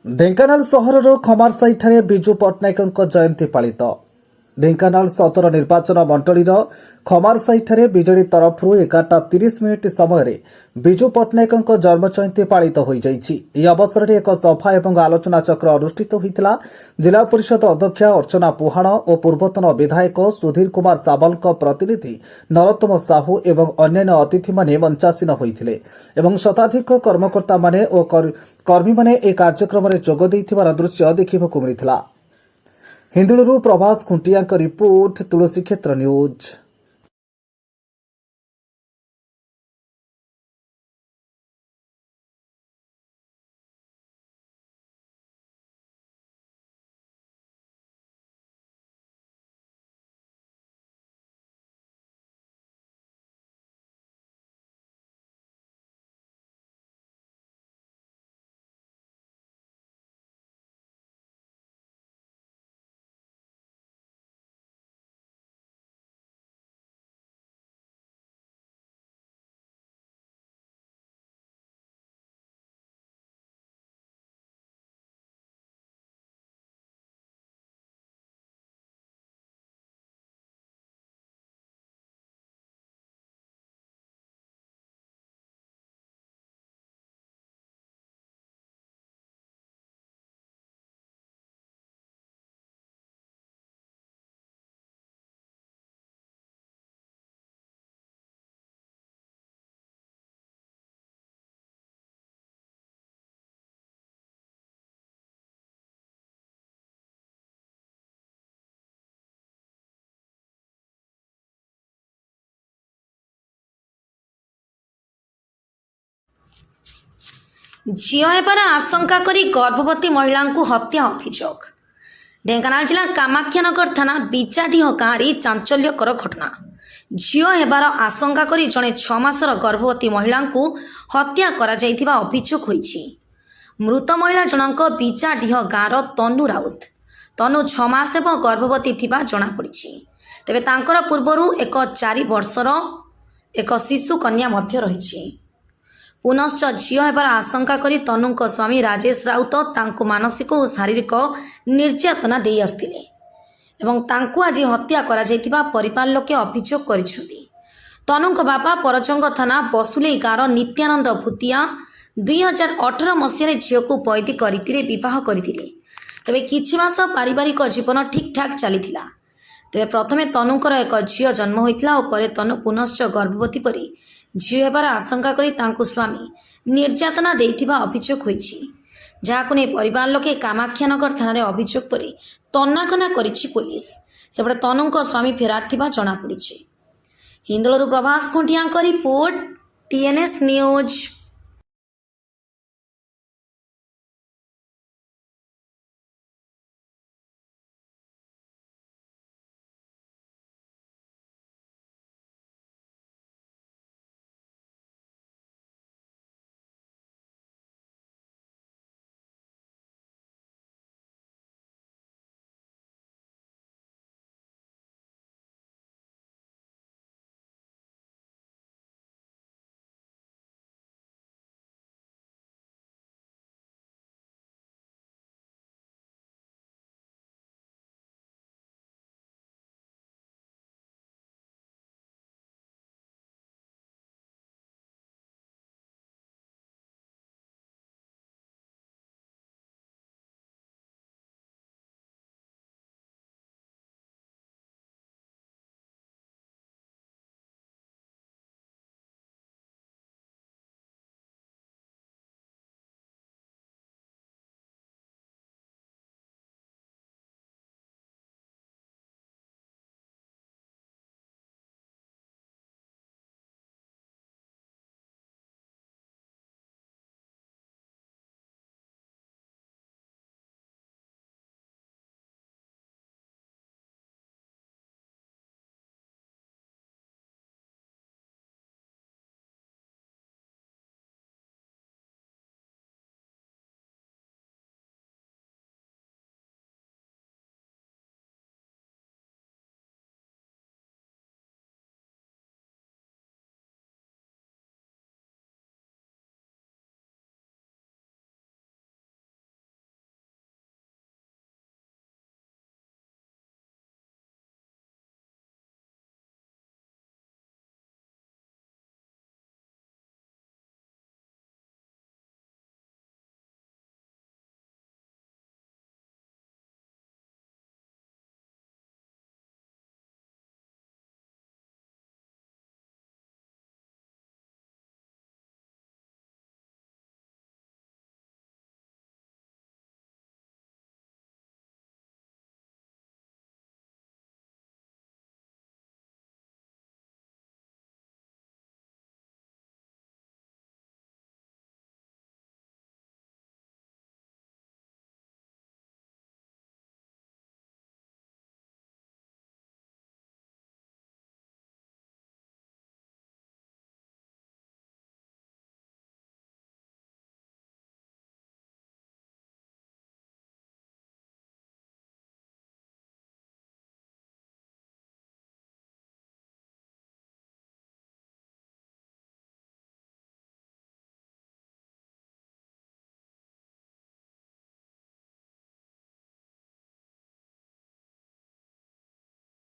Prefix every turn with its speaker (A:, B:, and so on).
A: ଢେଙ୍କାନାଳ ସହରର ଖମାରସାହିଠାରେ ବିଜୁ ପଟ୍ଟନାୟକଙ୍କ ଜୟନ୍ତୀ ପାଳିତ। ଢେଙ୍କାନାଳ ସଦର ନିର୍ବାଚନ ମଣ୍ଡଳୀର ଖମାରସାହିଠାରେ ବିଜେଡି ତରଫରୁ 11:30 ସମୟରେ ବିଜୁ ପଟ୍ଟନାୟକଙ୍କ ଜନ୍ମ ଜୟନ୍ତୀ ପାଳିତ ହୋଇଯାଇଛି। ଏହି ଅବସରରେ ଏକ ସଭା ଏବଂ ଆଲୋଚନା ଚକ୍ର ଅନୁଷ୍ଠିତ ହୋଇଥିଲା। ଜିଲ୍ଲା ପରିଷଦ ଅଧ୍ୟକ୍ଷା ଅର୍ଚ୍ଚନା ପୁହାଣ ଓ ପୂର୍ବତନ ବିଧାୟକ ସୁଧୀର କୁମାର ସାବଲଙ୍କ ପ୍ରତିନିଧି ନରୋତ୍ତମ ସାହୁ ଏବଂ ଅନ୍ୟାନ୍ୟ ଅତିଥିମାନେ ମଞ୍ଚାସୀନ ହୋଇଥିଲେ ଏବଂ ଶତାଧିକ କର୍ମକର୍ତ୍ତାମାନେ ଓ କର୍ମୀମାନେ ଏହି କାର୍ଯ୍ୟକ୍ରମରେ ଯୋଗ ଦେଇଥିବାର ଦୃଶ୍ୟ ଦେଖିବାକୁ ମିଳିଥିଲା। ହିନ୍ଦୁଳରୁ ପ୍ରଭାସ ଖୁଣ୍ଟିଆଙ୍କ ରିପୋର୍ଟ, ତୁଳସୀ କ୍ଷେତ୍ର ନ୍ୟୁଜ୍।
B: ଝିଅ ହେବାର ଆଶଙ୍କା କରି ଗର୍ଭବତୀ ମହିଳାଙ୍କୁ ହତ୍ୟା ଅଭିଯୋଗ। ଢେଙ୍କାନାଳ ଜିଲ୍ଲା କାମାକ୍ଷାନଗର ଥାନା ବିଚାଡିହ ଗାଁରେ ଚାଞ୍ଚଲ୍ୟକର ଘଟଣା। ଝିଅ ହେବାର ଆଶଙ୍କା କରି ଜଣେ 6 ମାସର ଗର୍ଭବତୀ ମହିଳାଙ୍କୁ ହତ୍ୟା କରାଯାଇଥିବା ଅଭିଯୋଗ ହୋଇଛି। ମୃତ ମହିଳା ଜଣଙ୍କ ବିଚାଡିହ ଗାଁର ତନୁ ରାଉତ। ତନୁ 6 ମାସ ହେବ ଗର୍ଭବତୀ ଥିବା ଜଣାପଡ଼ିଛି। ତେବେ ତାଙ୍କର ପୂର୍ବରୁ ଏକ 4 ବର୍ଷର ଏକ ଶିଶୁ କନ୍ୟା ମଧ୍ୟ ରହିଛି। ପୁନଶ୍ଚ ଝିଅ ହେବାର ଆଶଙ୍କା କରି ତନୁଙ୍କ ସ୍ୱାମୀ ରାଜେଶ ରାଉତ ତାଙ୍କୁ ମାନସିକ ଓ ଶାରୀରିକ ନିର୍ଯାତନା ଦେଇ ଆସୁଥିଲେ ଏବଂ ତାଙ୍କୁ ଆଜି ହତ୍ୟା କରାଯାଇଥିବା ପରିବାର ଲୋକେ ଅଭିଯୋଗ କରିଛନ୍ତି। ତନୁଙ୍କ ବାପା ପରଜଙ୍ଗ ଥାନା ବସୁଲେଇ ଗାଁର ନିତ୍ୟାନନ୍ଦ ଭୂତିଆ 2018 ମସିହାରେ ଝିଅକୁ ବୈଦିକ ରୀତିରେ ବିବାହ କରିଥିଲେ। ତେବେ କିଛି ମାସ ପାରିବାରିକ ଜୀବନ ଠିକ୍ଠାକ୍ ଚାଲିଥିଲା। ତେବେ ପ୍ରଥମେ ତନୁଙ୍କର ଏକ ଝିଅ ଜନ୍ମ ହୋଇଥିଲା ଓ ପରେ ତନୁ ପୁନଶ୍ଚ ଗର୍ଭବତୀ ପରି ଝିଅ ହେବାର ଆଶଙ୍କା କରି ତାଙ୍କୁ ସ୍ୱାମୀ ନିର୍ଯାତନା ଦେଇଥିବା ଅଭିଯୋଗ ହୋଇଛି, ଯାହାକୁ ନେଇ ପରିବାର ଲୋକେ କାମାକ୍ଷାନଗର ଥାନାରେ ଅଭିଯୋଗ କରି ତନାଘନା କରିଛି ପୋଲିସ। ସେପଟେ ତନୁଙ୍କ ସ୍ୱାମୀ ଫେରାର ଥିବା ଜଣାପଡ଼ିଛି। ହିନ୍ଦୁଳରୁ ପ୍ରଭାସ ଖୁଣ୍ଟିଆଙ୍କ ରିପୋର୍ଟ, TNS ନ୍ୟୁଜ୍।